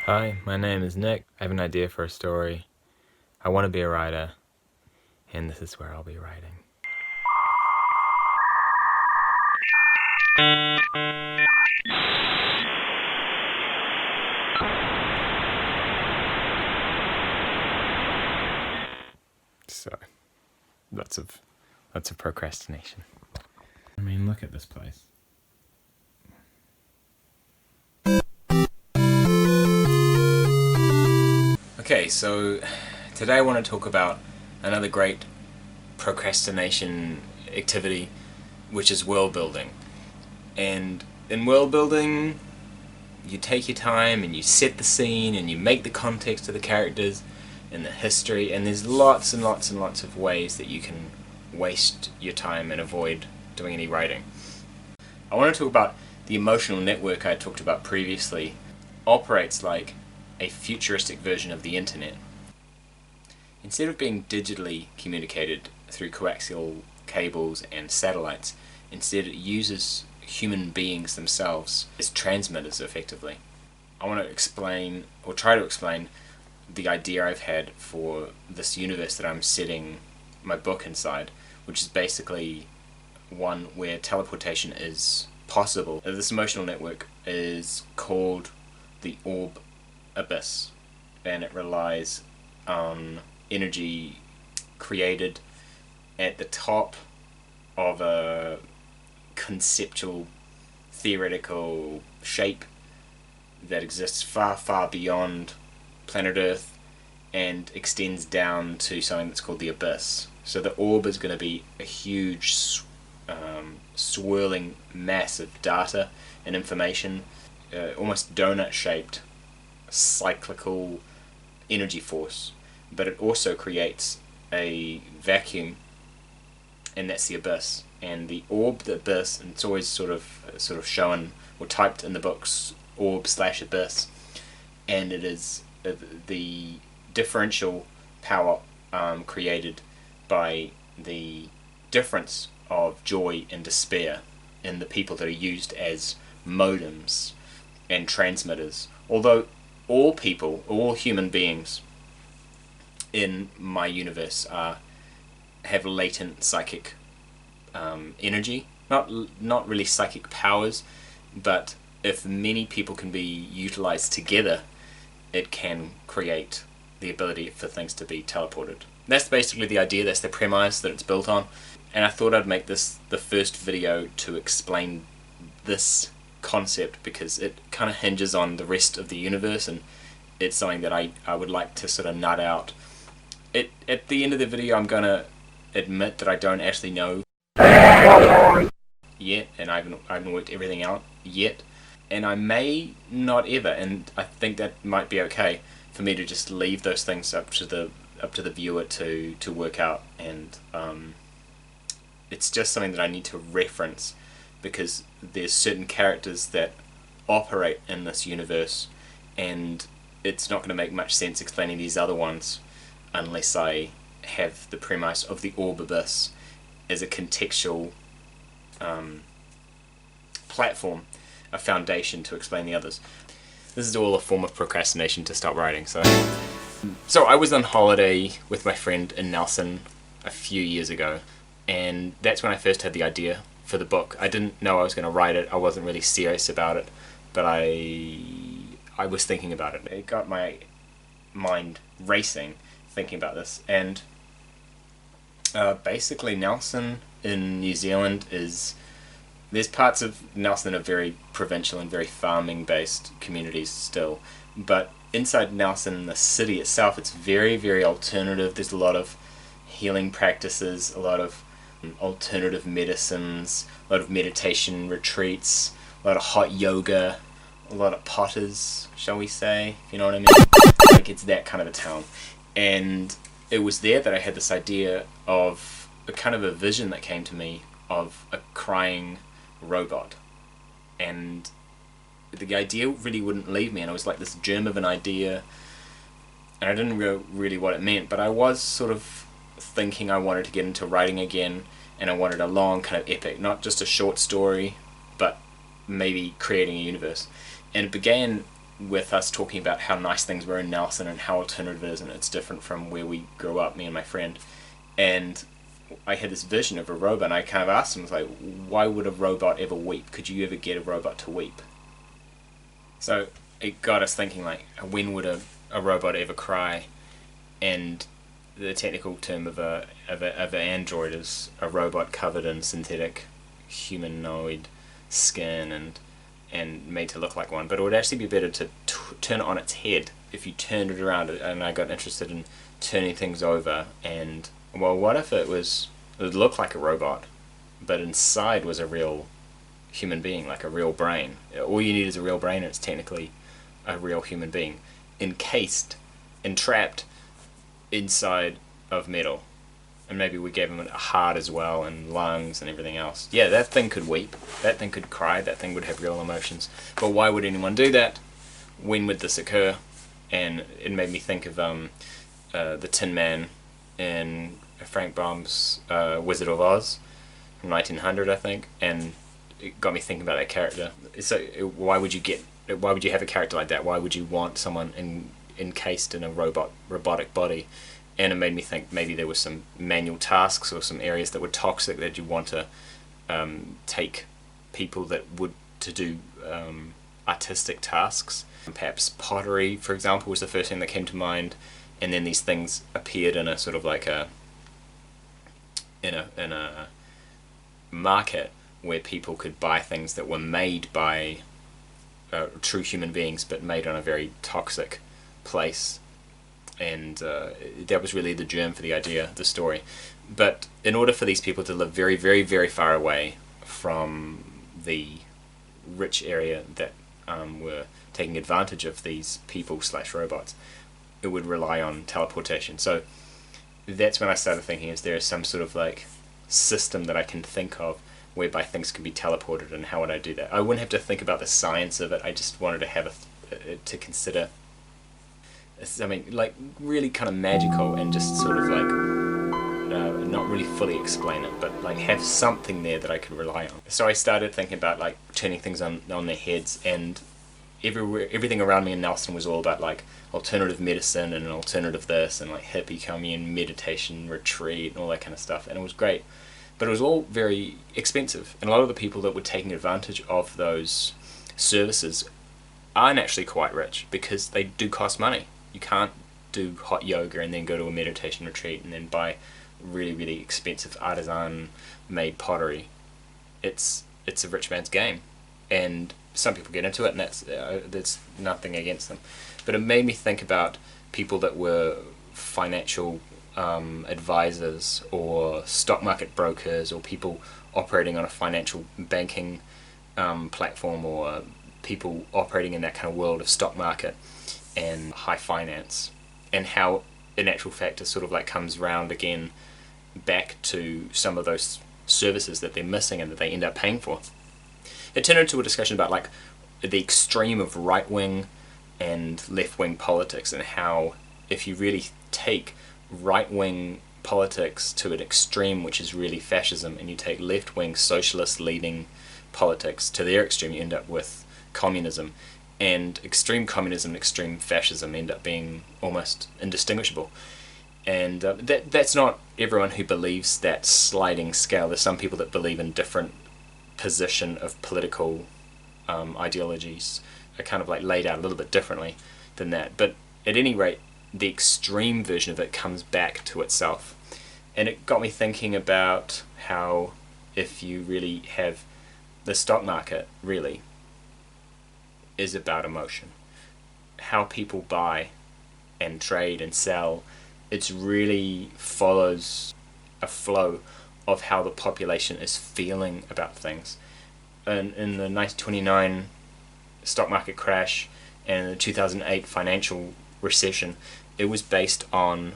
Hi, my name is Nick. I have an idea for a story. I want to be a writer, and this is where I'll be writing. So, lots of procrastination. I mean, look at this place. Okay, so today I want to talk about another great procrastination activity, which is world building. And in world building, you take your time and you set the scene and you make the context of the characters and the history, and there's lots and lots and lots of ways that you can waste your time and avoid doing any writing. I want to talk about the emotional network I talked about previously. Operates like a futuristic version of the internet. Instead of being digitally communicated through coaxial cables and satellites, instead it uses human beings themselves as transmitters effectively. I want to explain, or try to explain, the idea I've had for this universe that I'm setting my book inside, which is basically one where teleportation is possible. This emotional network is called the orb abyss, and it relies on energy created at the top of a conceptual theoretical shape that exists far, far beyond planet Earth and extends down to something that's called the abyss. So the orb is going to be a huge swirling mass of data and information, almost donut shaped cyclical energy force, but it also creates a vacuum, and that's the abyss. And the orb, the abyss, and it's always sort of shown or typed in the books, orb/abyss, and it is the differential power created by the difference of joy and despair in the people that are used as modems and transmitters. Although all people, all human beings in my universe have latent psychic energy, not really psychic powers, but if many people can be utilized together, it can create the ability for things to be teleported. That's basically the idea, that's the premise that it's built on, and I thought I'd make this the first video to explain this concept because it kind of hinges on the rest of the universe, and it's something that I would like to sort of nut out. At the end of the video I'm going to admit that I don't actually know yet, and I haven't worked everything out yet, and I may not ever, and I think that might be okay for me to just leave those things up to the viewer to work out, and it's just something that I need to reference because there's certain characters that operate in this universe, and it's not going to make much sense explaining these other ones unless I have the premise of the orb abyss as a contextual platform, a foundation to explain the others. This is all a form of procrastination to stop writing. So I was on holiday with my friend in Nelson a few years ago, and that's when I first had the idea for the book. I didn't know I was going to write it. I wasn't really serious about it, but I was thinking about it. It got my mind racing thinking about this, and basically Nelson in New Zealand there's parts of Nelson that are very provincial and very farming based communities still, but inside Nelson, the city itself, it's very, very alternative. There's a lot of healing practices, a lot of alternative medicines, a lot of meditation retreats, a lot of hot yoga, a lot of potters, shall we say, if you know what I mean. Like, it's that kind of a town. And it was there that I had this idea of a kind of a vision that came to me of a crying robot, and the idea really wouldn't leave me, and it was like this germ of an idea, and I didn't know really what it meant, but I was sort of thinking I wanted to get into writing again, and I wanted a long kind of epic, not just a short story, maybe creating a universe. And it began with us talking about how nice things were in Nelson and how alternative it is, and it's different from where we grew up, me and my friend. And I had this vision of a robot, and I kind of asked him, like, why would a robot ever weep? Could you ever get a robot to weep? So it got us thinking, like, when would a robot ever cry? And the technical term of an android is a robot covered in synthetic humanoid skin and made to look like one. But it would actually be better to turn it on its head if you turned it around. And I got interested in turning things over, and well, what if it looked like a robot, but inside was a real human being, like a real brain. All you need is a real brain, and it's technically a real human being, entrapped inside of metal. And maybe we gave him a heart as well, and lungs and everything else. Yeah, that thing could weep, that thing could cry, that thing would have real emotions. But why would anyone do that? When would this occur? And it made me think of the Tin Man in Frank Baum's Wizard of Oz from 1900, I think, and it got me thinking about that character. So why would you have a character like that? Why would you want someone encased in a robotic body? And it made me think maybe there were some manual tasks or some areas that were toxic that you want to take people to do artistic tasks. Perhaps pottery, for example, was the first thing that came to mind. And then these things appeared in a sort of like in a market where people could buy things that were made by true human beings, but made on a very toxic place. And that was really the germ for the idea, the story. But in order for these people to live very, very, very far away from the rich area that were taking advantage of these people/robots, it would rely on teleportation. So that's when I started thinking, is there some sort of like system that I can think of whereby things can be teleported, and how would I do that? I wouldn't have to think about the science of it. I just wanted to have to consider something like really kind of magical, and just sort of like not really fully explain it, but like have something there that I could rely on. So I started thinking about like turning things on their heads, and everything around me in Nelson was all about like alternative medicine and alternative this and like hippie commune meditation retreat and all that kind of stuff, and it was great, but it was all very expensive, and a lot of the people that were taking advantage of those services aren't actually quite rich because they do cost money. You can't do hot yoga and then go to a meditation retreat and then buy really, really expensive artisan made pottery. It's a rich man's game, and some people get into it, and that's nothing against them. But it made me think about people that were financial advisors or stock market brokers, or people operating on a financial banking platform, or people operating in that kind of world of stock market and high finance, and how in actual fact it sort of like comes round again back to some of those services that they're missing and that they end up paying for. It turned into a discussion about like the extreme of right-wing and left-wing politics, and how if you really take right-wing politics to an extreme, which is really fascism, and you take left-wing socialist leading politics to their extreme, you end up with communism. And extreme communism and extreme fascism end up being almost indistinguishable. And that's not everyone who believes that sliding scale. There's some people that believe in different position of political ideologies are kind of like laid out a little bit differently than that. But at any rate, the extreme version of it comes back to itself. And it got me thinking about how if you really have the stock market really is about emotion. How people buy and trade and sell, it really follows a flow of how the population is feeling about things. And in the 1929 stock market crash and the 2008 financial recession, it was based on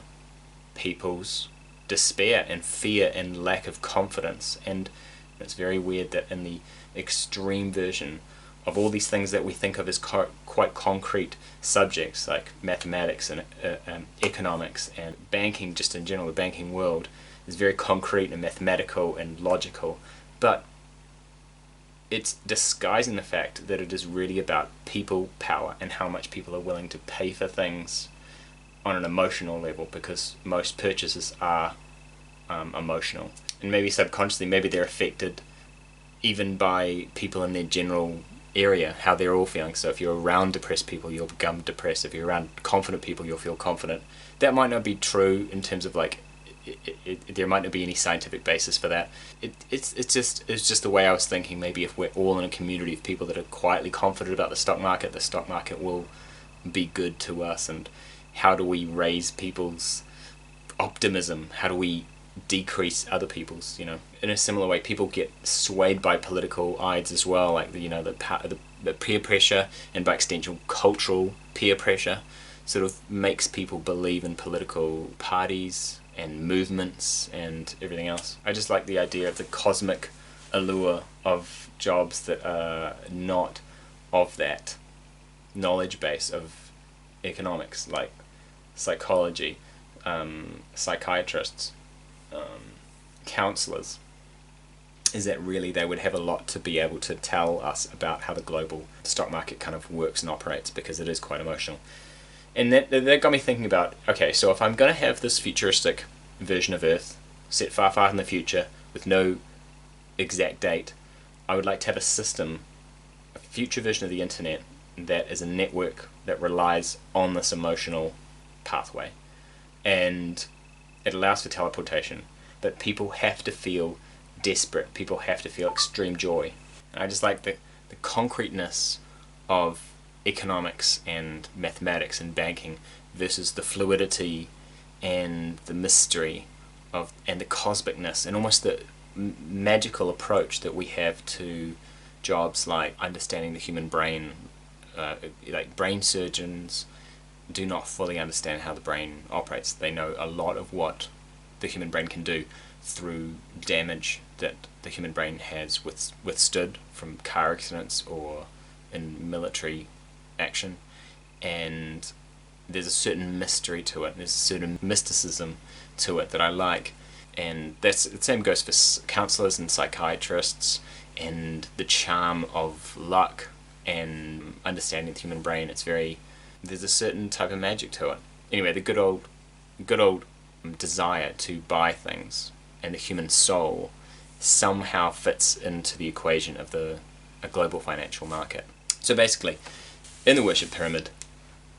people's despair and fear and lack of confidence. And it's very weird that in the extreme version of all these things that we think of as quite concrete subjects, like mathematics and economics and banking, just in general, the banking world is very concrete and mathematical and logical. But it's disguising the fact that it is really about people power and how much people are willing to pay for things on an emotional level, because most purchases are emotional, and maybe subconsciously maybe they're affected even by people in their general area, how they're all feeling. So if you're around depressed people, you'll become depressed. If you're around confident people, you'll feel confident. That might not be true in terms of like there might not be any scientific basis for that. It's just the way I was thinking. Maybe if we're all in a community of people that are quietly confident about the stock market will be good to us. And how do we raise people's optimism? How do we decrease other people's? In a similar way, people get swayed by political ideas as well, like the peer pressure, and by extension cultural peer pressure sort of makes people believe in political parties and movements and everything else. I just like the idea of the cosmic allure of jobs that are not of that knowledge base of economics, like psychology, psychiatrists, counselors, is that really they would have a lot to be able to tell us about how the global stock market kind of works and operates, because it is quite emotional. And that got me thinking about, okay, so if I'm going to have this futuristic version of Earth set far, far in the future with no exact date, I would like to have a system, a future version of the internet that is a network that relies on this emotional pathway. And it allows for teleportation, but people have to feel desperate, people have to feel extreme joy. And I just like the concreteness of economics and mathematics and banking versus the fluidity and the mystery of and the cosmicness and almost the magical approach that we have to jobs like understanding the human brain. Like brain surgeons do not fully understand how the brain operates. They know a lot of what the human brain can do through damage that the human brain has withstood from car accidents or in military action, and there's a certain mystery to it, there's a certain mysticism to it that I like. And the same goes for counselors and psychiatrists, and the charm of luck and understanding the human brain. There's a certain type of magic to it. Anyway, the good old desire to buy things and the human soul somehow fits into the equation of a global financial market. So basically, in the worship pyramid,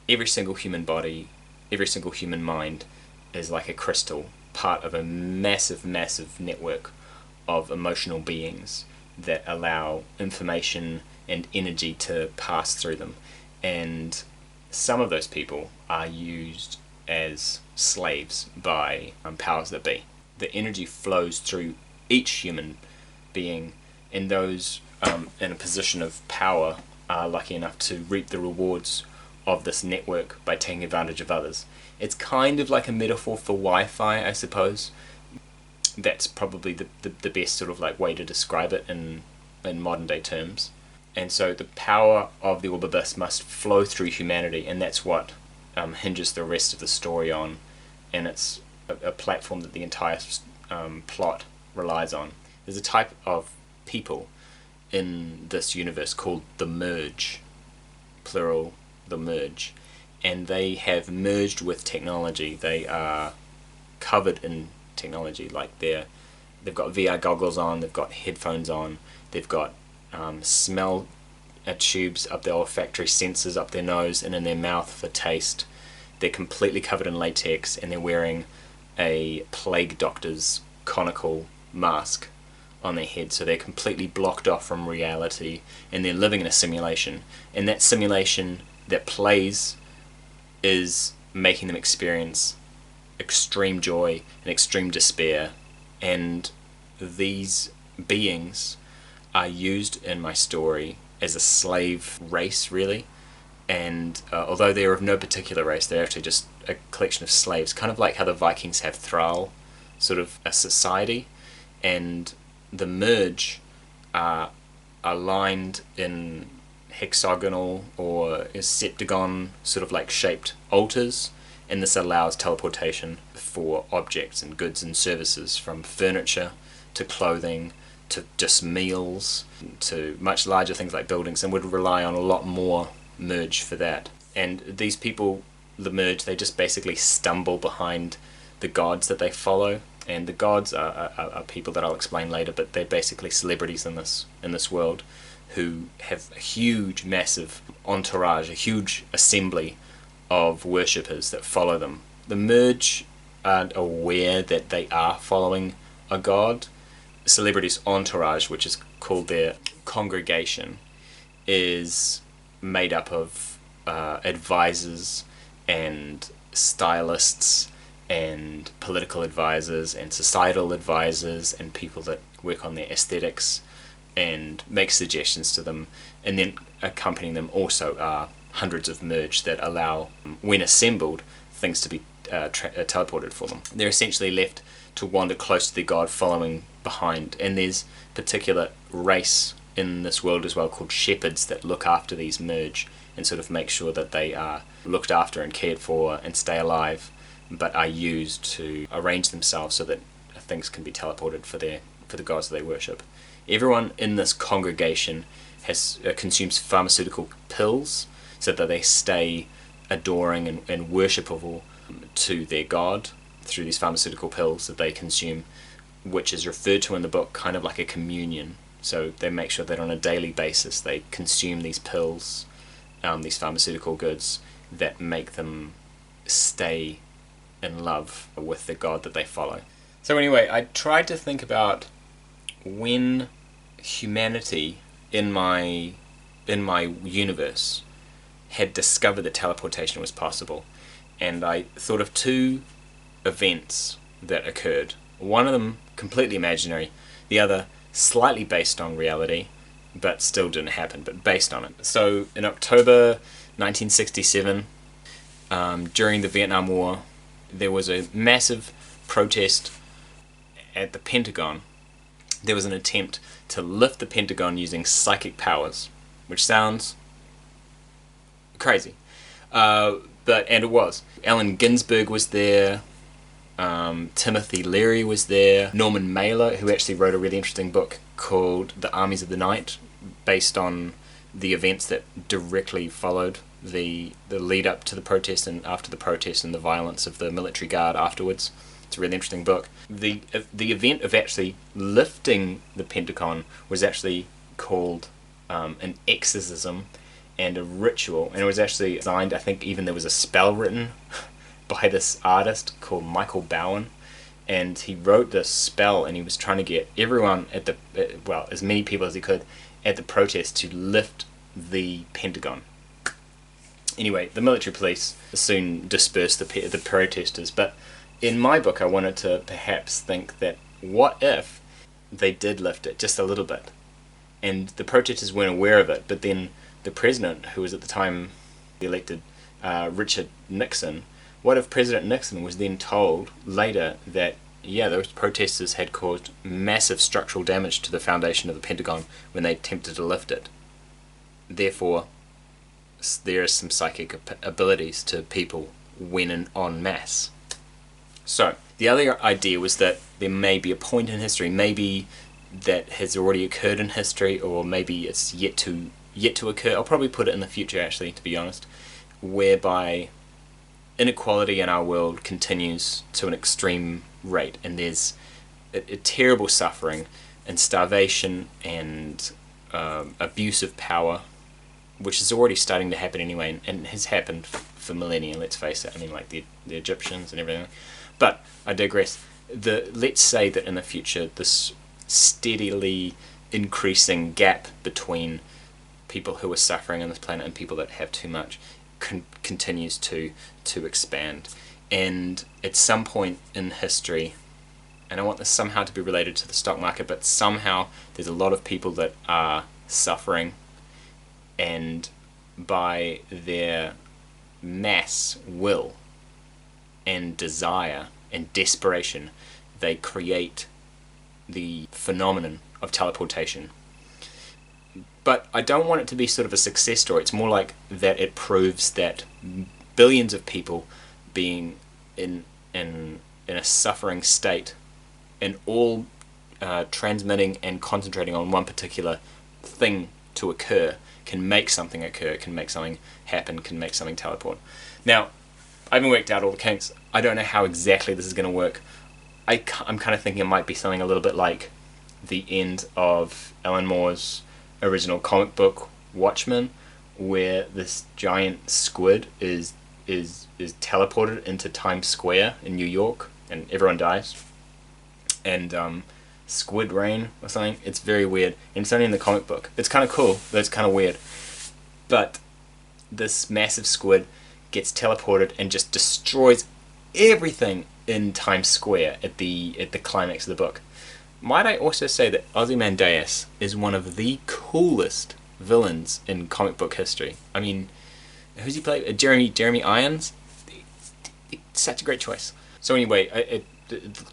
every single human body, every single human mind is like a crystal, part of a massive, massive network of emotional beings that allow information and energy to pass through them. And some of those people are used as slaves by powers that be. The energy flows through each human being, and those in a position of power are lucky enough to reap the rewards of this network by taking advantage of others. It's kind of like a metaphor for Wi-Fi, I suppose. That's probably the best sort of like way to describe it in modern day terms. And so the power of the Orb Abyss must flow through humanity, and that's what hinges the rest of the story on, and it's a platform that the entire plot relies on. There's a type of people in this universe called the Merge, plural, the Merge, and they have merged with technology. They are covered in technology, like they've got VR goggles on, they've got headphones on, they've got smell tubes up their olfactory sensors up their nose and in their mouth for taste. They're completely covered in latex, and they're wearing a plague doctor's conical mask on their head, so they're completely blocked off from reality, and they're living in a simulation, and that simulation that plays is making them experience extreme joy and extreme despair. And these beings are used in my story as a slave race, really, and although they're of no particular race, they're actually just a collection of slaves, kind of like how the Vikings have thrall sort of a society. And the Merge are aligned in hexagonal or septagon sort of like shaped altars, and this allows teleportation for objects and goods and services, from furniture to clothing to just meals, to much larger things like buildings, and would rely on a lot more merge for that. And these people, the merge, they just basically stumble behind the gods that they follow, and the gods are people that I'll explain later, but they're basically celebrities in this world who have a huge, massive entourage, a huge assembly of worshippers that follow them. The merge aren't aware that they are following a god. Celebrities' entourage, which is called their congregation, is made up of advisors and stylists and political advisors and societal advisors and people that work on their aesthetics and make suggestions to them, and then accompanying them also are hundreds of merge that allow, when assembled, things to be teleported for them. They're essentially left to wander close to their god, following behind, and there's a particular race in this world as well called shepherds that look after these merge and sort of make sure that they are looked after and cared for and stay alive, but are used to arrange themselves so that things can be teleported for the gods that they worship. Everyone in this congregation has consumes pharmaceutical pills so that they stay adoring and worshipable to their god through these pharmaceutical pills that they consume, which is referred to in the book kind of like a communion. So they make sure that on a daily basis they consume these pills, these pharmaceutical goods that make them stay in love with the god that they follow. So anyway, I tried to think about when humanity in my universe had discovered that teleportation was possible, and I thought of two events that occurred. One of them completely imaginary, the other slightly based on reality, but still didn't happen, but based on it. So in October 1967, during the Vietnam War, there was a massive protest at the Pentagon. There was an attempt to lift the Pentagon using psychic powers, which sounds crazy, and it was. Allen Ginsberg was there, Timothy Leary was there, Norman Mailer, who actually wrote a really interesting book called The Armies of the Night, based on the events that directly followed the lead up to the protest and after the protest and the violence of the military guard afterwards. It's a really interesting book. The event of actually lifting the Pentagon was actually called an exorcism and a ritual, and it was actually designed, I think even there was a spell written by this artist called Michael Bowen, and he wrote this spell and he was trying to get everyone at as many people as he could at the protest to lift the Pentagon. Anyway, the military police soon dispersed the protesters, but in my book I wanted to perhaps think that what if they did lift it just a little bit and the protesters weren't aware of it, but then the president, who was at the time elected, Richard Nixon, what if President Nixon was then told later that, yeah, those protesters had caused massive structural damage to the foundation of the Pentagon when they attempted to lift it. Therefore, there are some psychic abilities to people when en masse. So, the other idea was that there may be a point in history, maybe that has already occurred in history, or maybe it's yet to occur. I'll probably put it in the future, actually, to be honest, whereby inequality in our world continues to an extreme rate, and there's a terrible suffering and starvation and abuse of power, which is already starting to happen anyway, and has happened for millennia, let's face it. I mean, like the Egyptians and everything. But I digress. Let's say that in the future this steadily increasing gap between people who are suffering on this planet and people that have too much continues to expand, and at some point in history, and I want this somehow to be related to the stock market, but somehow there's a lot of people that are suffering, and by their mass will and desire and desperation they create the phenomenon of teleportation. But I don't want it to be sort of a success story. It's more like that it proves that billions of people being in a suffering state and all transmitting and concentrating on one particular thing to occur can make something occur, can make something happen, can make something teleport. Now, I haven't worked out all the kinks. I don't know how exactly this is going to work. I'm kind of thinking it might be something a little bit like the end of Alan Moore's original comic book Watchmen, where this giant squid is teleported into Times Square in New York and everyone dies. And squid rain or something. It's very weird. And it's only in the comic book. It's kind of cool, but it's kind of weird. But this massive squid gets teleported and just destroys everything in Times Square at the climax of the book. Might I also say that Ozymandias is one of the coolest villains in comic book history. I mean, who's he played? Jeremy Irons? Such a great choice. So anyway,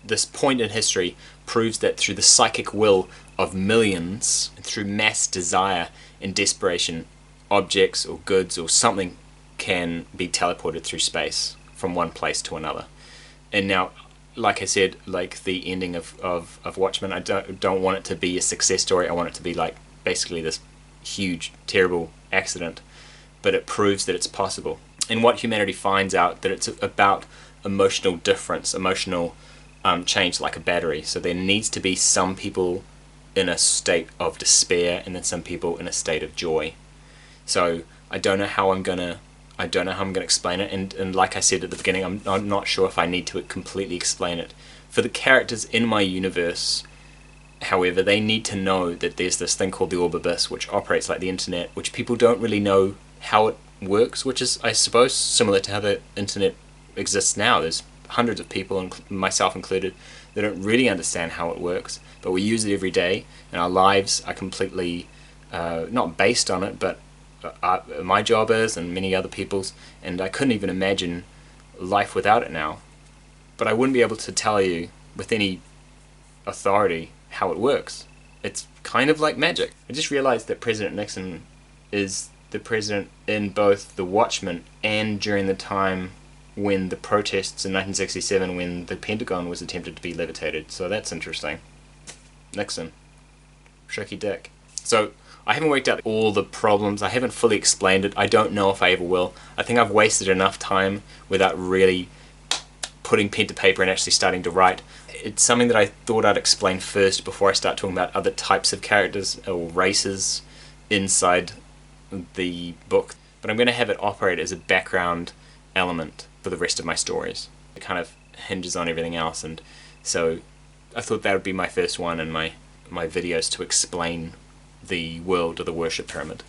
this point in history proves that through the psychic will of millions, through mass desire and desperation, objects or goods or something can be teleported through space from one place to another. And now, like I said, like the ending of Watchmen, I don't want it to be a success story. I want it to be like basically this huge, terrible accident, but it proves that it's possible. And what humanity finds out, that it's about emotional difference, emotional change, like a battery. So there needs to be some people in a state of despair and then some people in a state of joy. So I don't know how I'm gonna explain it, and like I said at the beginning, I'm not sure if I need to completely explain it. For the characters in my universe, however, they need to know that there's this thing called the Orb Abyss, which operates like the internet, which people don't really know how it works, which is, I suppose, similar to how the internet exists now. There's hundreds of people, and myself included, that don't really understand how it works, but we use it every day, and our lives are completely not based on it, but my job is, and many other people's, and I couldn't even imagine life without it now. But I wouldn't be able to tell you with any authority how it works. It's kind of like magic. I just realized that President Nixon is the president in both the Watchmen and during the time when the protests in 1967, when the Pentagon was attempted to be levitated. So that's interesting. Nixon. Tricky dick. So I haven't worked out all the problems. I haven't fully explained it. I don't know if I ever will. I think I've wasted enough time without really putting pen to paper and actually starting to write. It's something that I thought I'd explain first before I start talking about other types of characters or races inside the book. But I'm going to have it operate as a background element for the rest of my stories. It kind of hinges on everything else, and so I thought that would be my first one in my videos, to explain the world of the worship pyramid.